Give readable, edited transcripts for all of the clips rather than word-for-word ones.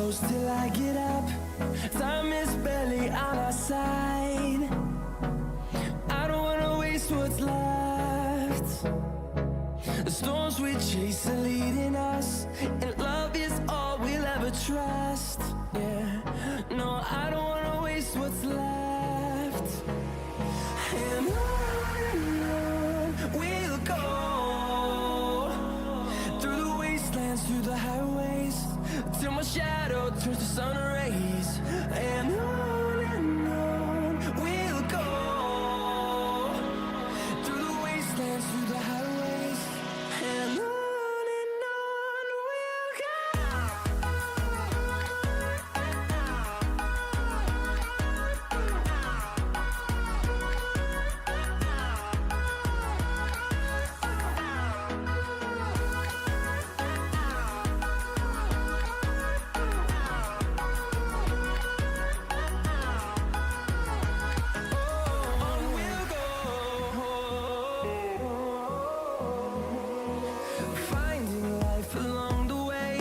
close till I get up. Time is barely on our side. I don't wanna waste what's left. The storms we chase are leading us, and love is all we'll ever trust. Yeah, no, I don't wanna waste what's left. And on we'll go, through the wastelands, through the highways, till my shadow turns to sun rays. And on we'll go, through the wastelands, through the highways, and on we'll go. Finding life along the way,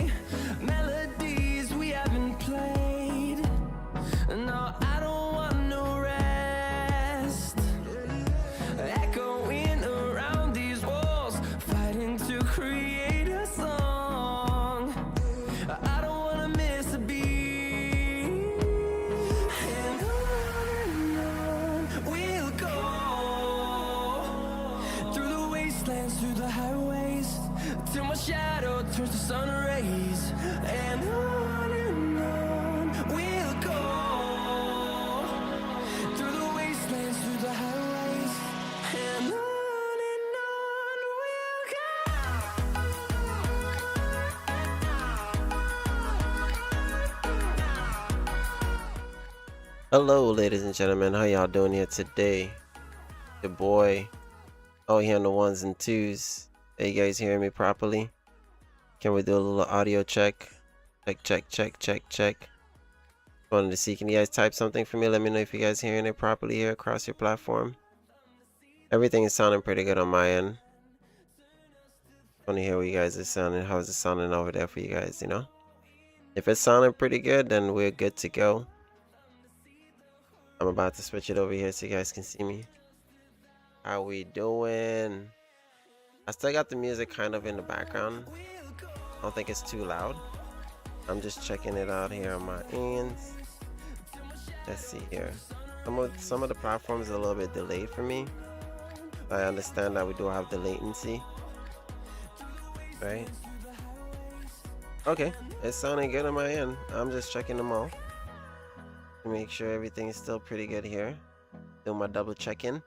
melodies we haven't played. No, I don't want no rest. Echoing around these walls, fighting to create a song. I don't wanna miss a beat. And on we'll go, through the wastelands, through the highways, till my shadow turns to sun rays. And on we'll go, through the wastelands, through the highways, and on we'll go. Hello, ladies and gentlemen. How y'all doing here today? Your boy, out here on the ones and twos. Are you guys hearing me properly? Can we do a little audio check? Check. Wanted to see, can you guys type something for me? Let me know if you guys hearing it properly here across your platform. Everything is sounding pretty good on my end. Want to hear what you guys are sounding. How's it sounding over there for you guys, you know? If it's sounding pretty good, then we're good to go. I'm about to switch it over here so you guys can see me. How we doing? I still got the music kind of in the background. I don't think it's too loud. I'm just checking it out here on my ends. Let's see here. Some of the platforms are a little bit delayed for me. I understand that we do have the latency, right? Okay, it's sounding good on my end. I'm just checking them all to make sure everything is still pretty good here. Do my double check-in.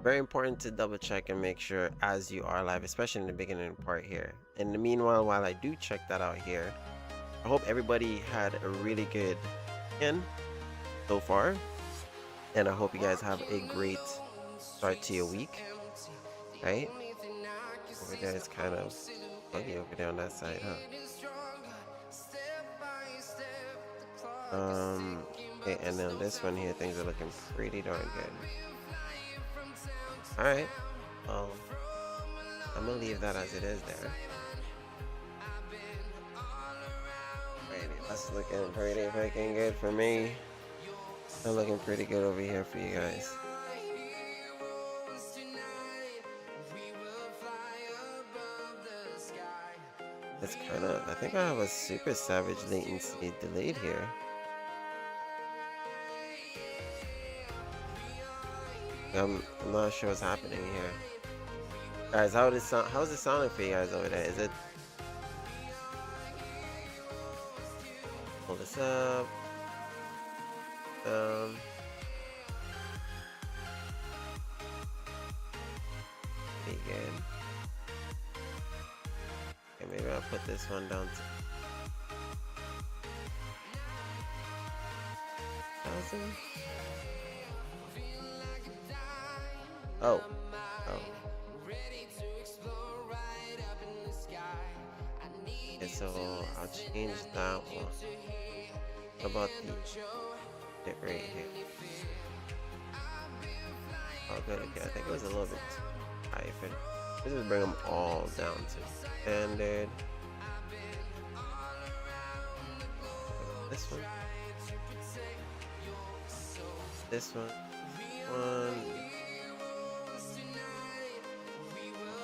Very important to double check and make sure as you are live, especially in the beginning part here. In the meanwhile, while I do check that out here, I hope everybody had a really good weekend so far, and I hope you guys have a great start to your week. Right? Over there is kind of buggy over there on that side, huh? Okay, and then this one here, things are looking pretty darn good. Alright, well, I'm gonna leave that as it is there. That's looking pretty freaking good for me. They're looking pretty good over here for you guys. It's kind of, I think I have a super savage latency delayed here. I'm not sure what's happening here. Guys, how's it sounding for you guys over there? Is it... Pull this up. Pretty good. Okay, maybe I'll put this one down to 1,000. Oh. Okay, so I'll change that one. What about the bit right here? Oh, good. Okay, I think it was a little bit high. Let's just bring them all down to standard. This one. This one.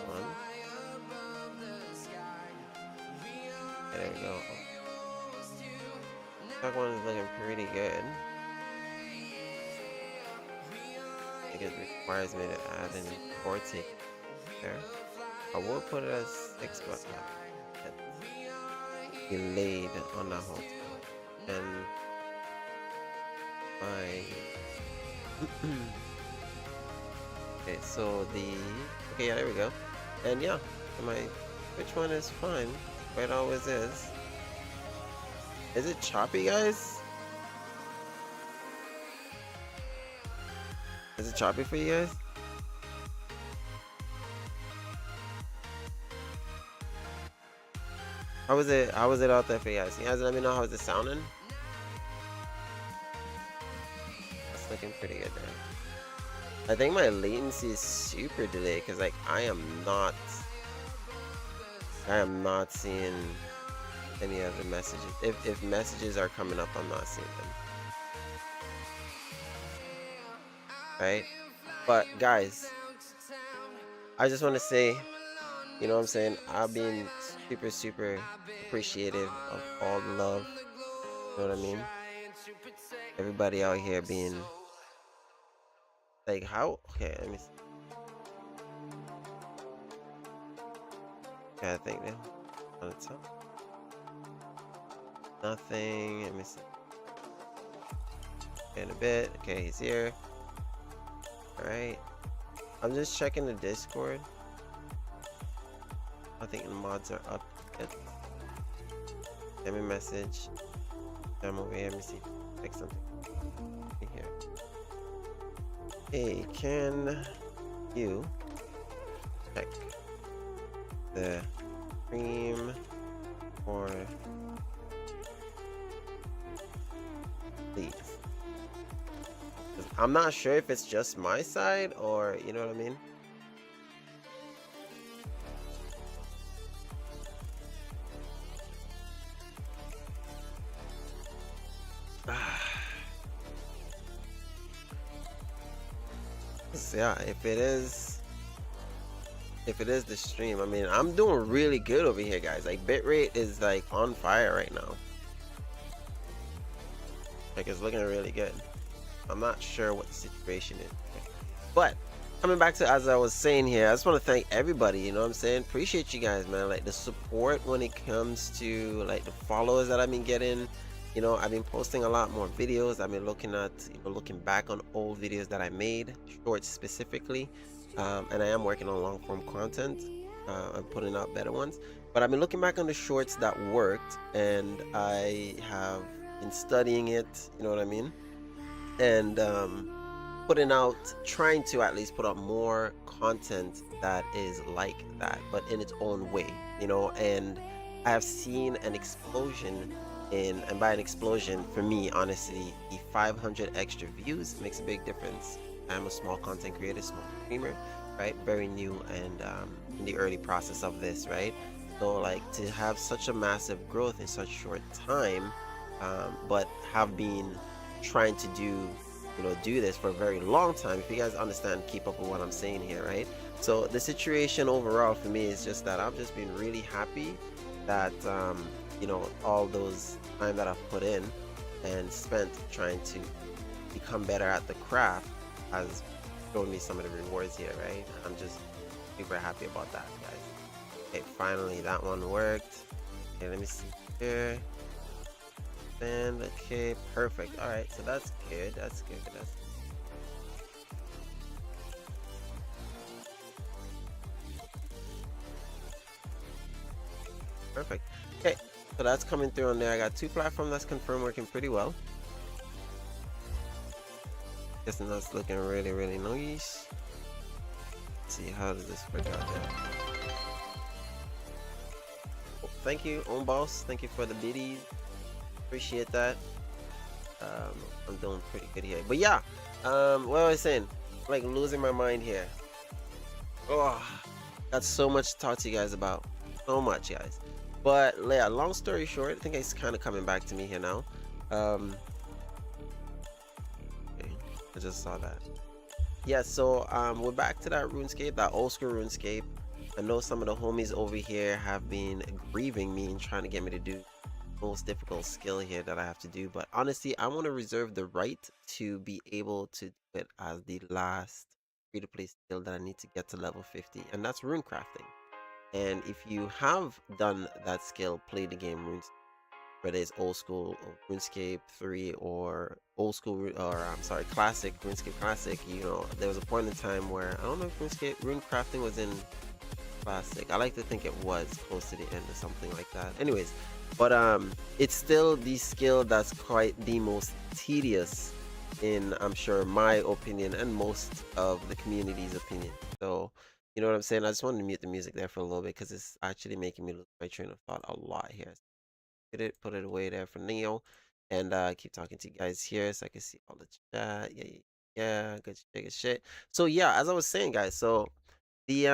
One. There we go. That one is looking pretty good. I think it requires me to add an import there. I will put it as 6, but delayed on that whole time. And my okay, so okay, yeah, there we go. And yeah, which one is fine? It always is. Is it choppy, guys? Is it choppy for you guys? How was it out there for you guys? You guys let me know how is it sounding? That's looking pretty good there. I think my latency is super delayed because like I am not seeing any other messages. If messages are coming up, I'm not seeing them. Right? But guys, I just want to say, you know what I'm saying? I've been super appreciative of all the love. You know what I mean? Everybody out here being like, how? Okay, let me see. Okay, I think then on the top. Nothing. Let me see. In a bit. Okay, he's here. Alright. I'm just checking the Discord. I think the mods are up. Send me a message. I'm over here. Let me see. Check something. Here. Hey, can you check the stream for please? I'm not sure if it's just my side or you know what I mean. So yeah, if it is the stream, I mean, I'm doing really good over here, guys. Like bitrate is like on fire right now. Like it's looking really good. I'm not sure what the situation is, but coming back to as I was saying here, I just want to thank everybody. You know what I'm saying? Appreciate you guys, man. Like the support when it comes to like the followers that I've been getting. You know, I've been posting a lot more videos. I've been looking back on old videos that I made, shorts specifically, and I am working on long form content. I'm putting out better ones, but I've been looking back on the shorts that worked, and I have been studying it. You know what I mean? And trying to at least put out more content that is like that, but in its own way. You know, and I have seen an explosion. And by an explosion, for me, honestly, the 500 extra views makes a big difference. I'm a small content creator, small streamer, right? Very new and in the early process of this, right? So like to have such a massive growth in such short time, but have been trying to do this for a very long time. If you guys understand, keep up with what I'm saying here, right? So the situation overall for me is just that I've just been really happy that all those time that I've put in and spent trying to become better at the craft has shown me some of the rewards here, right? I'm just super happy about that, guys. Okay, finally that one worked. Okay, let me see here. And okay, perfect. All right, so that's good. That's good. Perfect. Okay, so that's coming through on there. I got 2 platforms that's confirmed working pretty well. Guessing that's looking really nice. Let's see, how does this work out there? Oh, thank you, Own Boss. Thank you for the biddies. Appreciate that. I'm doing pretty good here. But yeah, what was I saying? Like losing my mind here. Oh, got so much to talk to you guys about. So much, guys. But yeah, long story short, I think it's kind of coming back to me here now. Um, okay, I just saw that. Yeah, so we're back to that RuneScape, that old school RuneScape. I know some of the homies over here have been grieving me and trying to get me to do most difficult skill here that I have to do, but honestly, I want to reserve the right to be able to do it as the last free-to-play skill that I need to get to level 50, and that's rune crafting. And if you have done that skill, played the game runes, whether it's old school RuneScape 3 or old school or I'm sorry, classic RuneScape Classic, you know, there was a point in time where I don't know if RuneScape rune crafting was in classic. I like to think it was close to the end or something like that. Anyways, but it's still the skill that's quite the most tedious in, I'm sure, my opinion and most of the community's opinion. So, you know what I'm saying? I just wanted to mute the music there for a little bit because it's actually making me lose my train of thought a lot here. Put it away there for Neo, and keep talking to you guys here so I can see all the chat. Yeah, yeah, yeah, good shit, good shit. So yeah, as I was saying, guys, so the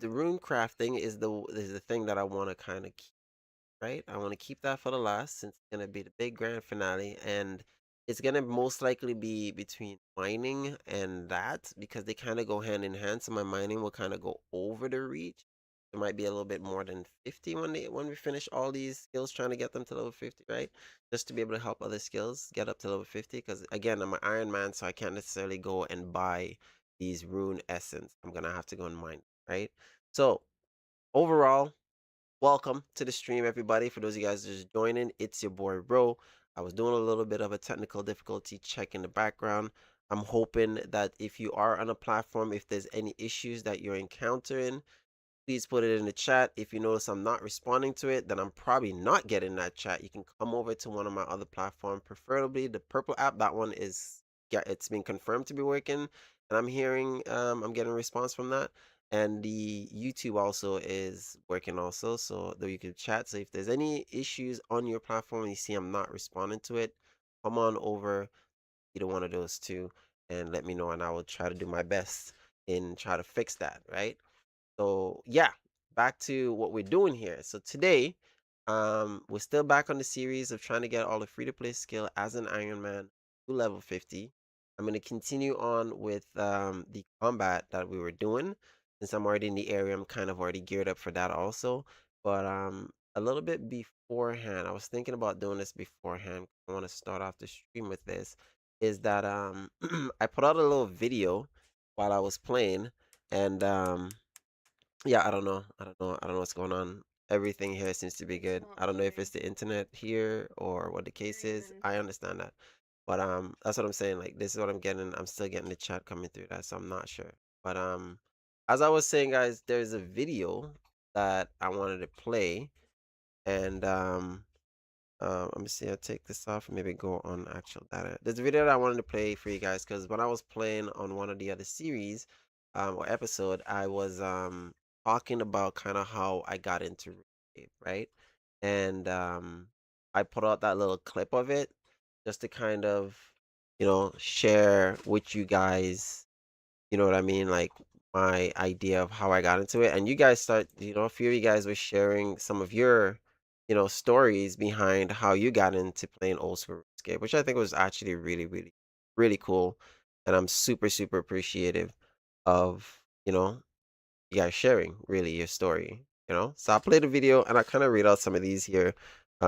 rune crafting is the thing that I want to kind of keep, right? I want to keep that for the last since it's gonna be the big grand finale, and it's gonna most likely be between mining and that because they kind of go hand in hand. So my mining will kind of go over the reach. It might be a little bit more than 50 when we finish all these skills, trying to get them to level 50, right? Just to be able to help other skills get up to level 50. Because again, I'm an Iron Man, so I can't necessarily go and buy these rune essence. I'm gonna have to go and mine, right? So overall, welcome to the stream, everybody. For those of you guys just joining, it's your boy, Bro. I was doing a little bit of a technical difficulty check in the background. I'm hoping that if you are on a platform, if there's any issues that you're encountering, please put it in the chat. If you notice I'm not responding to it, then I'm probably not getting that chat. You can come over to one of my other platforms, preferably the purple app. That one is, yeah, it's been confirmed to be working, and I'm getting a response from that. And the YouTube also is working also, so that you can chat. So if there's any issues on your platform and you see I'm not responding to it, come on over either one of those two and let me know, and I will try to do my best in try to fix that, right? So yeah, back to what we're doing here. So today, we're still back on the series of trying to get all the free to play skill as an Iron Man to level 50. I'm gonna continue on with the combat that we were doing. Since I'm already in the area, I'm kind of already geared up for that also. But a little bit beforehand, I was thinking about doing this beforehand. I want to start off the stream with this. Is that I put out a little video while I was playing, and yeah, I don't know. I don't know. I don't know what's going on. Everything here seems to be good. I don't know if it's the internet here or what the case is. I understand that. But that's what I'm saying. Like this is what I'm getting. I'm still getting the chat coming through that, so I'm not sure. But as I was saying, guys, there's a video that I wanted to play, and let me see. I'll take this off and maybe go on actual data. There's a video that I wanted to play for you guys because when I was playing on one of the other series, or episode, I was talking about kind of how I got into RuneScape, right? And I put out that little clip of it just to kind of, share with you guys, you know what I mean? Like my idea of how I got into it. And you guys a few of you guys were sharing some of your, stories behind how you got into playing old school RuneScape, which I think was actually really, really, really cool. And I'm super, super appreciative of, you guys sharing really your story. So I played a video and I kind of read out some of these here.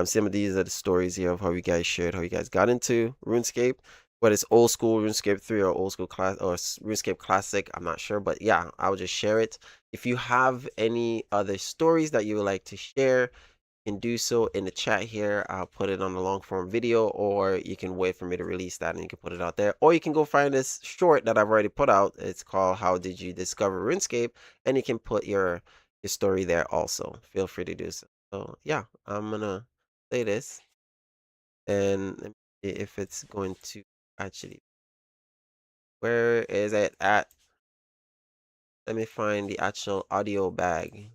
Some of these are the stories here of how you guys shared, how you guys got into RuneScape, whether it's old school RuneScape 3 or old school class or RuneScape Classic. I'm not sure, but yeah, I'll just share it. If you have any other stories that you would like to share, can do so in the chat here. I'll put it on the long form video, or you can wait for me to release that and you can put it out there. Or you can go find this short that I've already put out. It's called How Did You Discover RuneScape? And you can put your story there also. Feel free to do so. So yeah, I'm gonna play this and let me see if it's going to actually, where is it at? Let me find the actual audio bag.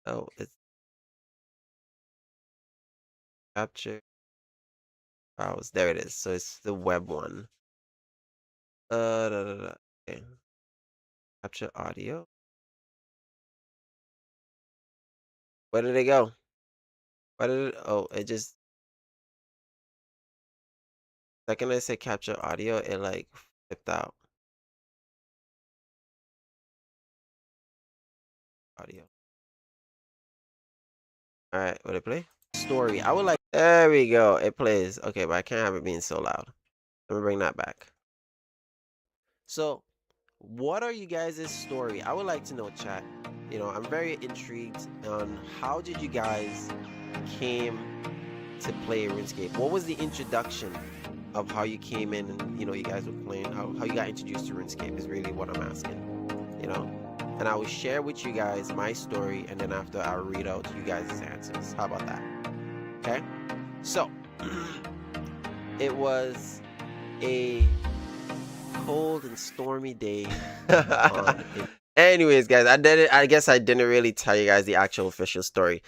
Oh, it's capture files. There it is. So it's the web one. Okay. Capture audio. Where did it go? Why did it? Oh, it just second I say capture audio, it like flipped out audio. All right, will it play? Story. I would like. There we go. It plays. Okay, but I can't have it being so loud. Let me bring that back. So, what are you guys' story? I would like to know, chat. You know, I'm very intrigued on how did you guys came to play RuneScape? What was the introduction of how you came in and you guys were playing? How you got introduced to RuneScape is really what I'm asking. You know, and I will share with you guys my story, and then after I'll read out you guys' answers. How about that? Okay. So it was a cold and stormy day. Anyways, guys, I guess I didn't really tell you guys the actual official story.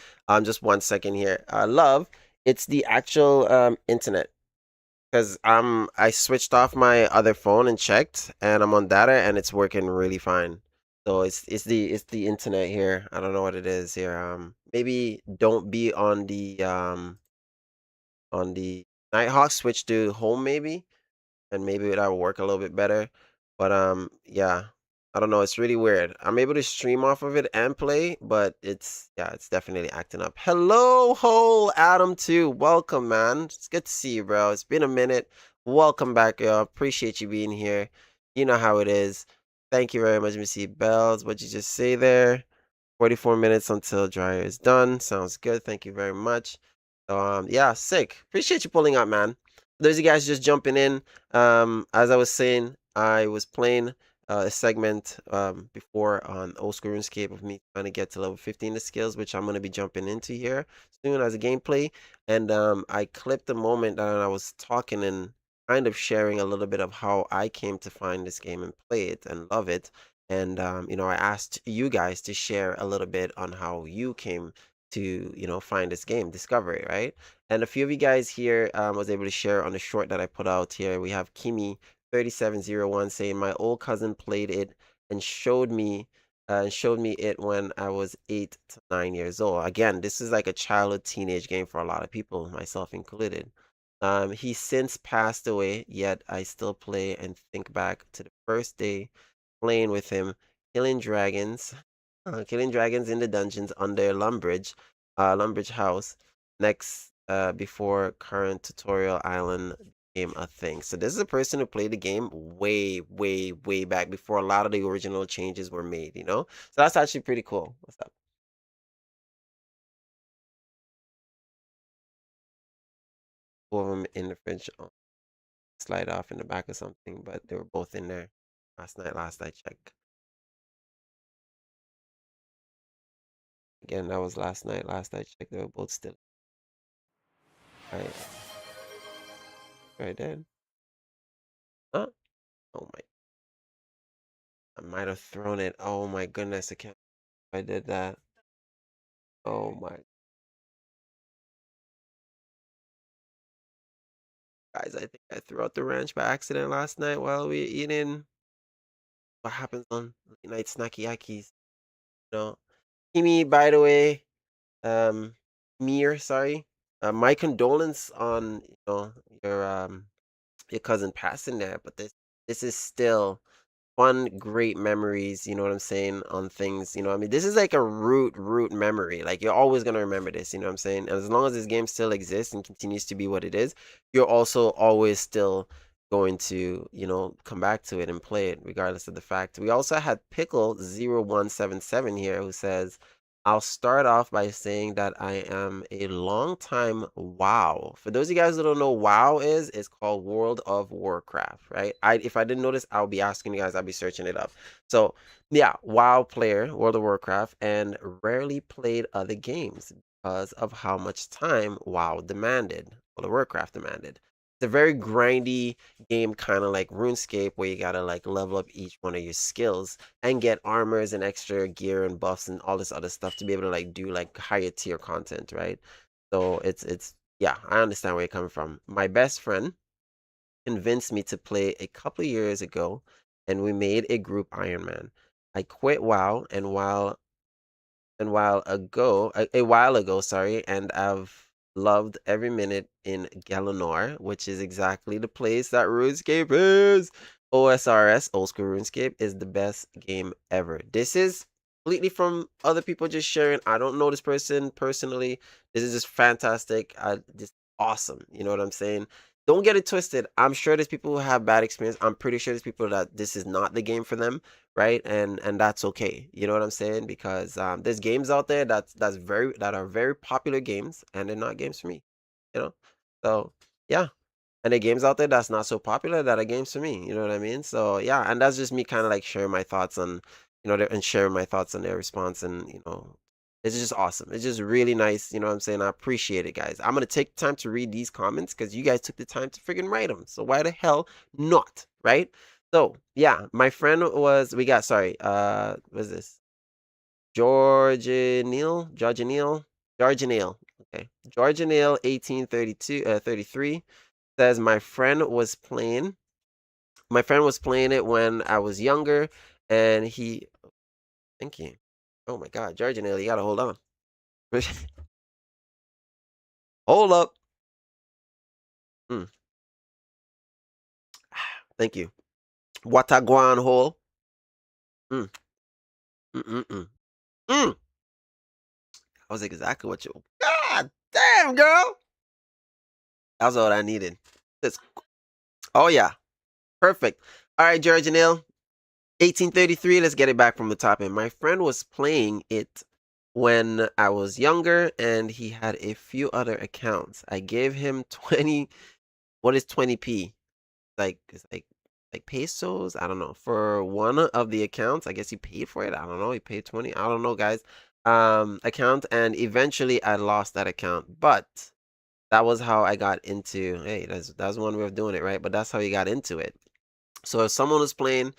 Just 1 second here. Love, it's the actual internet, because I switched off my other phone and checked, and I'm on data, and it's working really fine. So it's the internet here. I don't know what it is here. Maybe don't be on the Nighthawk, switch to home maybe, and maybe that will work a little bit better. But yeah, I don't know. It's really weird. I'm able to stream off of it and play, but it's definitely acting up. Hello, whole Adam too. Welcome, man. It's good to see you, bro. It's been a minute. Welcome back, yo. Appreciate you being here. You know how it is. Thank you very much, Missy Bells. What you just say there? 44 minutes until dryer is done. Sounds good. Thank you very much. Yeah, sick. Appreciate you pulling up, man. Those of you guys just jumping in. As I was saying, I was playing a segment before on Old School RuneScape of me trying to get to level 15 the skills, which I'm going to be jumping into here soon as a gameplay. And I clipped the moment that I was talking and kind of sharing a little bit of how I came to find this game and play it and love it. And I asked you guys to share a little bit on how you came to find this game, discover it, right? And a few of you guys here was able to share on the short that I put out here. We have Kimi 3701 saying my old cousin played it and showed me it when I was 8 to 9 years old. Again, this is like a childhood teenage game for a lot of people, myself included. He since passed away, yet I still play and think back to the first day playing with him, killing dragons, killing dragons in the dungeons under Lumbridge House, next before current tutorial island became a thing. So this is a person who played the game way, way, way back before a lot of the original changes were made, So that's actually pretty cool. What's up? Two of them in the fridge, slide off in the back or something, but they were both in there last I checked. Again, that was last night. Last I checked, they were both still. Right. Right then. Huh? Oh my. I might have thrown it. Oh my goodness. I can't believe I did that. Oh my. Guys, I think I threw out the ranch by accident last night while we were eating. What happens on late night snacky yakis? Kimi, by the way, Mir, sorry. My condolence on, your cousin passing there, but this is still fun, great memories, you know what I'm saying, on things, I mean, this is like a root memory. Like, you're always going to remember this, you know what I'm saying? And as long as this game still exists and continues to be what it is, you're also always still going to, come back to it and play it, regardless of the fact. We also had Pickle0177 here who says, I'll start off by saying that I am a long time WoW. For those of you guys who don't know, WoW it's called World of Warcraft, right? If I didn't notice, I'll be asking you guys, I'll be searching it up. So yeah, WoW player, World of Warcraft, and rarely played other games because of how much time WoW demanded, World of Warcraft demanded. It's a very grindy game, kind of like RuneScape, where you gotta like level up each one of your skills and get armors and extra gear and buffs and all this other stuff to be able to like do like higher tier content, right? So it's yeah, I understand where you're coming from. My best friend convinced me to play a couple of years ago, and we made a group Ironman. I quit WoW a while ago, sorry, and I've loved every minute in Galanor, which is exactly the place that RuneScape is. OSRS, Old School RuneScape, is the best game ever. This is completely from other people just sharing. I don't know this person personally. This is just fantastic. Just awesome. You know what I'm saying? Don't get it twisted. I'm sure there's people who have bad experience. I'm pretty sure there's people that this is not the game for them, right? And that's okay. You know what I'm saying? Because there's games out there that are very popular games, and they're not games for me. You know, so yeah. And the games out there that's not so popular that are games for me. You know what I mean? So yeah, and that's just me kind of like sharing my thoughts on, and sharing my thoughts on their response, and it's just awesome. It's just really nice. You know what I'm saying? I appreciate it, guys. I'm gonna take the time to read these comments because you guys took the time to freaking write them. So why the hell not, right? So yeah, my friend was. We got sorry. What's this? George Neal. Okay, George Neal, 1832, 33 says my friend was playing it when I was younger, and he thank you. Oh my god, Neal, you gotta hold on. Hold up. Mm, thank you. Wataguan hole. Mm, mm, mm, mm. Mm. That was exactly what you. God damn, girl. That was all I needed. That's, oh yeah, perfect. All right, Neal. 1833, let's get it back from the top. And my friend was playing it when I was younger, and he had a few other accounts. I gave him 20. What is 20p? It's like pesos. I don't know. For one of the accounts, I guess he paid for it. I don't know. He paid 20. I don't know, guys. Account, and eventually I lost that account. But that was how I got into. Hey, that's one way of doing it, right? But that's how he got into it. So if someone was playing,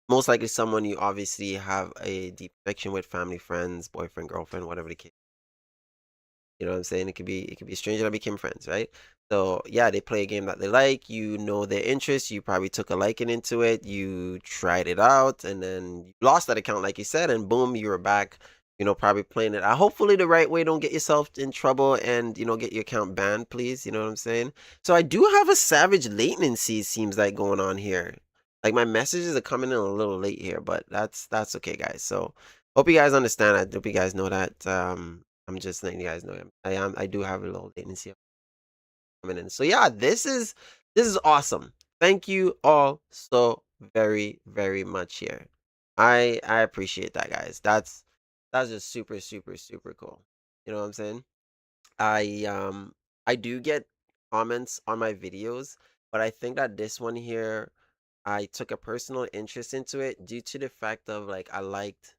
most likely someone you obviously have a deep connection with, family, friends, boyfriend, girlfriend, whatever the case. You know what I'm saying? It could be a stranger that became friends, right? So yeah, they play a game that they like, you know their interests, you probably took a liking into it, you tried it out, and then you lost that account, like you said, and boom, you were back, probably playing it. Hopefully the right way, don't get yourself in trouble and get your account banned, please. You know what I'm saying? So I do have a savage latency, seems like, going on here. Like my messages are coming in a little late here, but that's okay, guys. So hope you guys understand. I hope you guys know that. I'm just letting you guys know I do have a little latency coming in. So yeah, this is awesome. Thank you all so very, very much here. I appreciate that, guys. That's just super, super, super cool. You know what I'm saying? I do get comments on my videos, but I think that this one here, I took a personal interest into it due to the fact of, like, I liked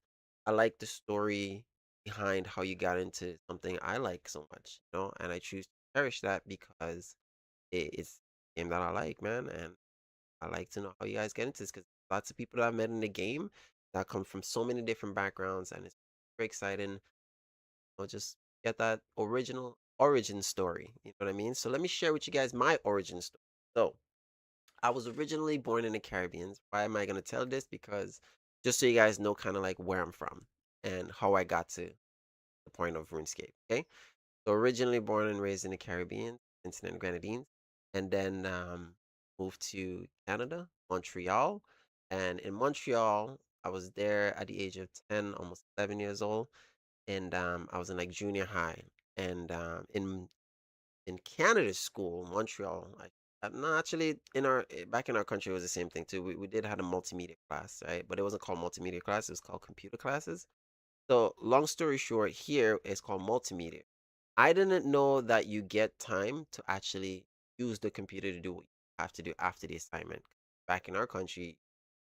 the story behind how you got into something I like so much, and I choose to cherish that because it's a game that I like, man, and I like to know how you guys get into this because lots of people that I've met in the game that come from so many different backgrounds, and it's very exciting. Just get that original origin story. You know what I mean? So let me share with you guys my origin story. So I was originally born in the Caribbean. Why am I going to tell this? Because just so you guys know kind of like where I'm from and how I got to the point of RuneScape. Okay. So originally born and raised in the Caribbean, Vincent and Grenadines, and then moved to Canada, Montreal. And in Montreal, I was there at the age of 10, almost 11 years old. And I was in like junior high. And in Canada's school, Montreal, no, actually, back in our country, it was the same thing too. We did have a multimedia class, right? But it wasn't called multimedia class; it was called computer classes. So, long story short, here it's called multimedia. I didn't know that you get time to actually use the computer to do what you have to do after the assignment. Back in our country, you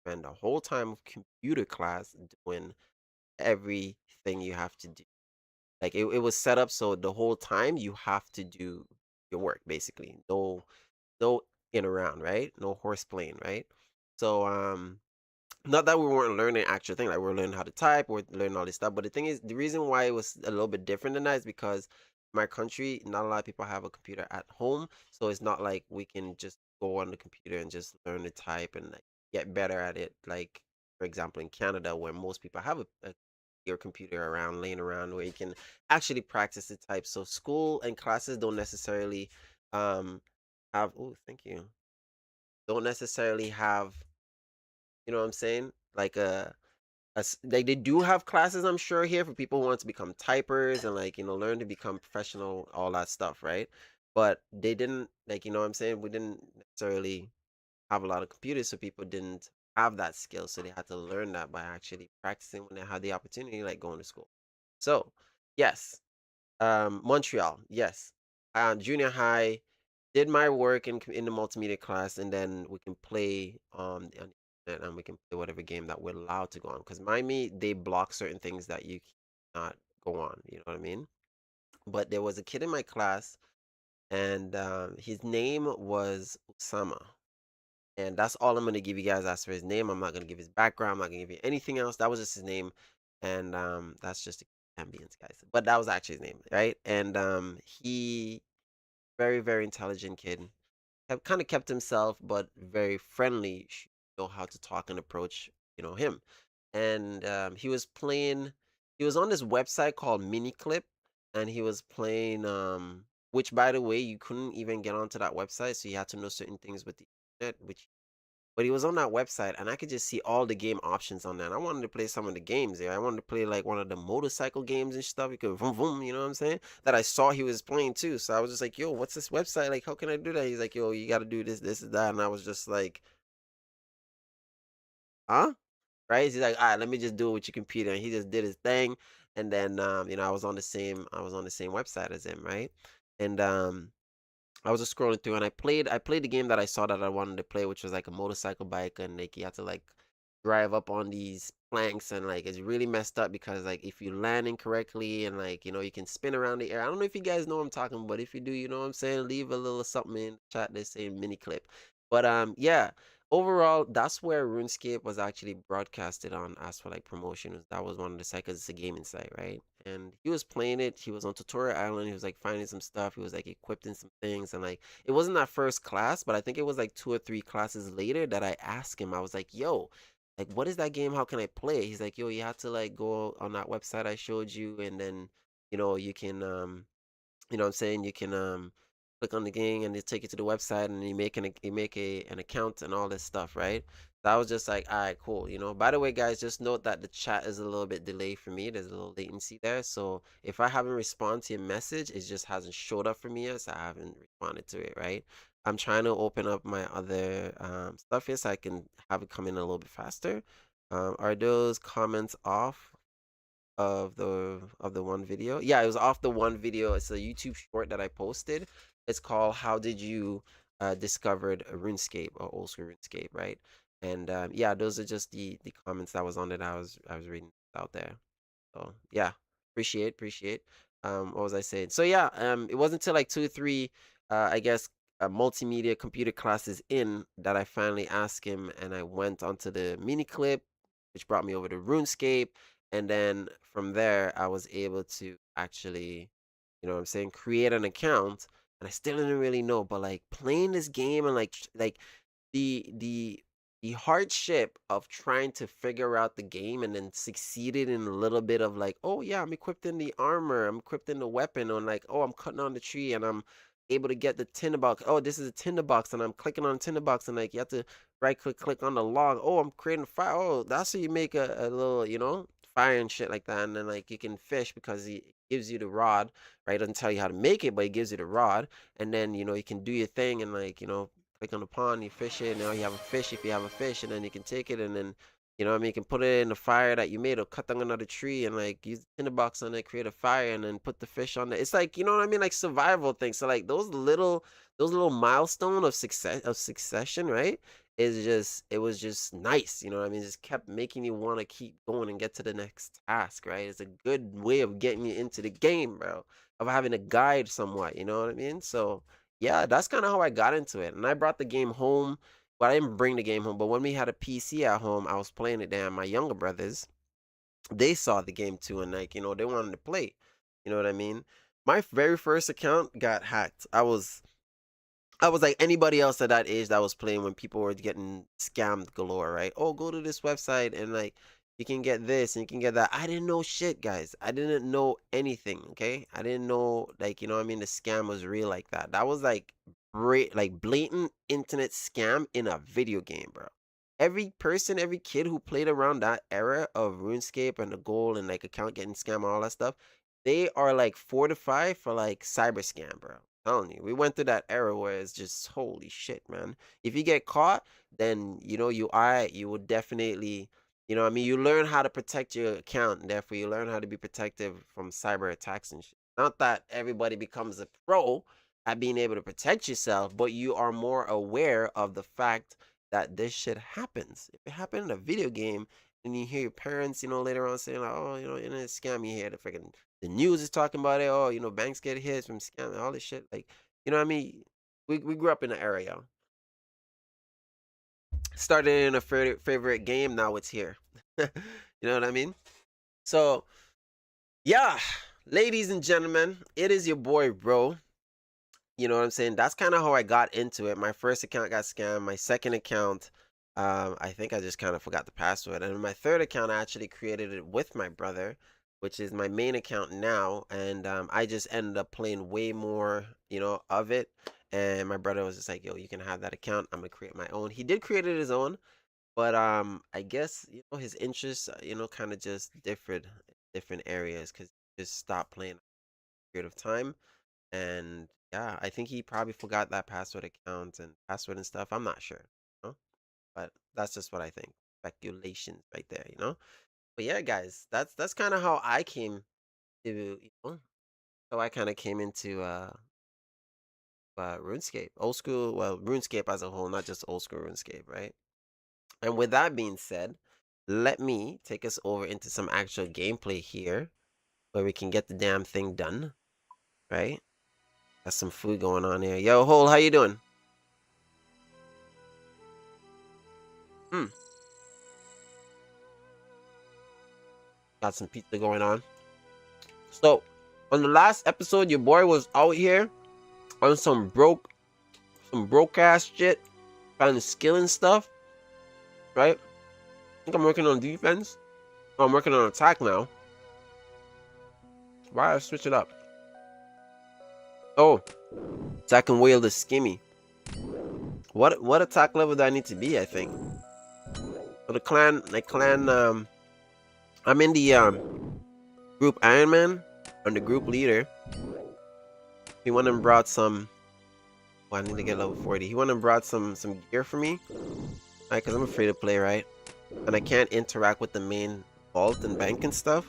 spend the whole time of computer class doing everything you have to do. Like it was set up so the whole time you have to do your work basically. No in around, right? No horse playing, right? So not that we weren't learning actual thing, like we are learning how to type, we're learning all this stuff. But the thing is, the reason why it was a little bit different than that is because my country, not a lot of people have a computer at home. So it's not like we can just go on the computer and just learn to type and like get better at it. Like for example in Canada where most people have a your computer around, laying around, where you can actually practice the type. So school and classes don't necessarily um have. Oh, thank you. Don't necessarily have. You know what I'm saying? Like like they do have classes, I'm sure, here for people who want to become typers and like learn to become professional, all that stuff, right? But they didn't, like, what I'm saying, we didn't necessarily have a lot of computers, so people didn't have that skill, so they had to learn that by actually practicing when they had the opportunity, like going to school. So yes, Montreal, yes. Junior high, did my work in the multimedia class, and then we can play on the internet, and we can play whatever game that we're allowed to go on. Because Miami, they block certain things that you cannot go on. You know what I mean? But there was a kid in my class, and his name was Usama. And that's all I'm gonna give you guys as for his name. I'm not gonna give his background. I'm not gonna give you anything else. That was just his name, and that's just ambience, guys. But that was actually his name, right? And he very, very intelligent kid. Have kind of kept himself, but very friendly. Know how to talk and approach, him. And he was playing. He was on this website called Miniclip, and he was playing. Which, by the way, you couldn't even get onto that website, so you had to know certain things with the internet. But he was on that website, and I could just see all the game options on there. And I wanted to play some of the games there. I wanted to play like one of the motorcycle games and stuff. You could vroom vroom, you know what I'm saying? That I saw he was playing too. So I was just like, yo, what's this website? Like, how can I do that? He's like, yo, you got to do this, this, and that. And I was just like, huh? Right? He's like, all right, let me just do it with your computer. And he just did his thing. And then, I was on the same website as him, right? And I was just scrolling through, and I played the game that I saw that I wanted to play, which was like a motorcycle bike, and like you had to like drive up on these planks, and like it's really messed up because like if you land incorrectly, and like you can spin around the air. I don't know if you guys know what I'm talking about, but if you do, you know what I'm saying, leave a little something in the chat that's saying mini clip. But yeah, overall, that's where RuneScape was actually broadcasted on as for like promotion. That was one of the sites, 'cause it's a gaming site, right? And he was playing it. He was on Tutorial Island. He was like finding some stuff. He was like equipped in some things, and like it wasn't that first class, but I think it was like 2 or 3 classes later that I asked him. I was like, "Yo, like, what is that game? How can I play it?" He's like, "Yo, you have to like go on that website I showed you, and then you can what I'm saying, you can click on the game, and they take you to the website, and you make an account and all this stuff, right?" So I was just like, all right, cool. By the way, guys, just note that the chat is a little bit delayed for me. There's a little latency there. So if I haven't responded to your message, it just hasn't showed up for me yet, so I haven't responded to it, right? I'm trying to open up my other stuff here so I can have it come in a little bit faster. Are those comments off of the one video? Yeah, it was off the one video. It's a YouTube short that I posted. It's called "How Did You Discovered RuneScape, or Old School RuneScape," right? And yeah, those are just the comments that was on it. I was reading out there. So yeah, appreciate. What was I saying? So yeah, it wasn't until like 2 or 3, I guess, multimedia computer classes in that I finally asked him, and I went onto the mini clip, which brought me over to RuneScape, and then from there I was able to actually, what I'm saying, create an account, and I still didn't really know, but like playing this game and like the the hardship of trying to figure out the game and then succeeded in a little bit of like, oh yeah, I'm equipped in the armor, I'm equipped in the weapon, or like, oh, I'm cutting on the tree and I'm able to get the tinderbox. Oh, this is a tinderbox, and I'm clicking on tinderbox, and like you have to right click on the log. Oh, I'm creating fire. Oh, that's how you make a little, fire and shit like that. And then like you can fish because he gives you the rod, right? Doesn't tell you how to make it, but he gives you the rod. And then you can do your thing, and like click on the pond, you fish it, and now you have a fish if you have a fish, and then you can take it, and then what I mean, you can put it in the fire that you made, or cut down another tree and like use the tinderbox on it, create a fire, and then put the fish on it. It's like, you know what I mean, like survival things. So like those little milestone of succession, right? It was just nice, you know what I mean? It just kept making you want to keep going and get to the next task, right? It's a good way of getting you into the game, bro. Of having a guide somewhat, you know what I mean? So yeah, that's kind of how I got into it. And I brought the game home, but I didn't bring the game home. But when we had a PC at home, I was playing it there. My younger brothers, they saw the game too, and like, they wanted to play. You know what I mean? My very first account got hacked. I was like anybody else at that age that was playing when people were getting scammed galore, right? Oh, go to this website, and like you can get this and you can get that. I didn't know shit, guys. I didn't know anything, okay? I didn't know, like, you know what I mean, the scam was real like that. That was like blatant internet scam in a video game, bro. Every person, every kid who played around that era of RuneScape and the gold and like account getting scam and all that stuff, they are like fortified for like cyber scam, bro. I'm telling you, we went through that era where it's just holy shit, man. If you get caught, then you know you would definitely, you know what I mean, you learn how to protect your account, and therefore you learn how to be protective from cyber attacks and shit. Not that everybody becomes a pro at being able to protect yourself, but you are more aware of the fact that this shit happens. If it happened in a video game, and you hear your parents, you know, later on saying like, oh, you know, internet scam, you hear the news is talking about it. Oh, you know, banks get hit from scamming, all this shit. Like, you know what I mean? We grew up in the area, yo. Started in a favorite game, now it's here. You know what I mean? So, yeah, ladies and gentlemen, it is your boy, bro. You know what I'm saying? That's kind of how I got into it. My first account got scammed. My second account, I think I just kind of forgot the password. And my third account, I actually created it with my brother, which is my main account now. And I just ended up playing way more, you know, of it. And my brother was just like, yo, you can have that account. I'm going to create my own. He did create it his own. But I guess, you know, his interests, you know, kind of just different areas because he just stopped playing a period of time. And yeah, I think he probably forgot that password account and password and stuff. I'm not sure, you know? But that's just what I think. Speculations right there, you know? But yeah, guys, that's kind of how I came to, you know, so I kind of came into RuneScape. Old school, well, RuneScape as a whole, not just old school RuneScape, right? And with that being said, let me take us over into some actual gameplay here where we can get the damn thing done, right? Got some food going on here. Yo, Hole, how you doing? Got some pizza going on. So, on the last episode, your boy was out here on some broke ass shit, trying to skill and stuff, right? I think I'm working on defense. Oh, I'm working on attack now. Why did I switch it up? Oh, so I can wield the skimmy. What attack level do I need to be? I think. For the clan, I'm in the group Ironman. I'm the group leader. He went and brought some. Oh, I need to get level 40. He went and brought some gear for me. Right, because I'm afraid to play, right? And I can't interact with the main vault and bank and stuff.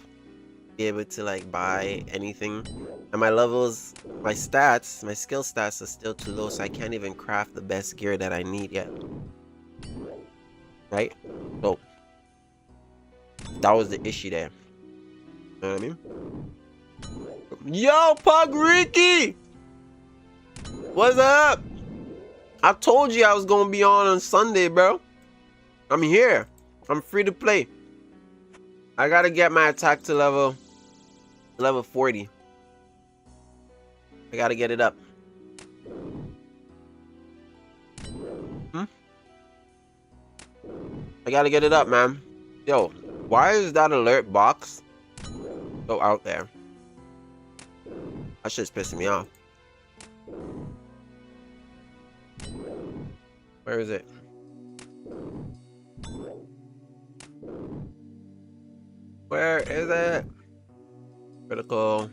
Be able to like buy anything. And my levels, my stats, my skill stats are still too low, so I can't even craft the best gear that I need yet. Right? So that was the issue there. You know what I mean? Yo, Pug Ricky! What's up? I told you I was gonna be on Sunday, bro. I'm here. I'm free to play. I gotta get my attack to level 40. I gotta get it up. I gotta get it up, man. Yo, why is that alert box so out there? That shit's pissing me off. Where is it? Where is it? Critical.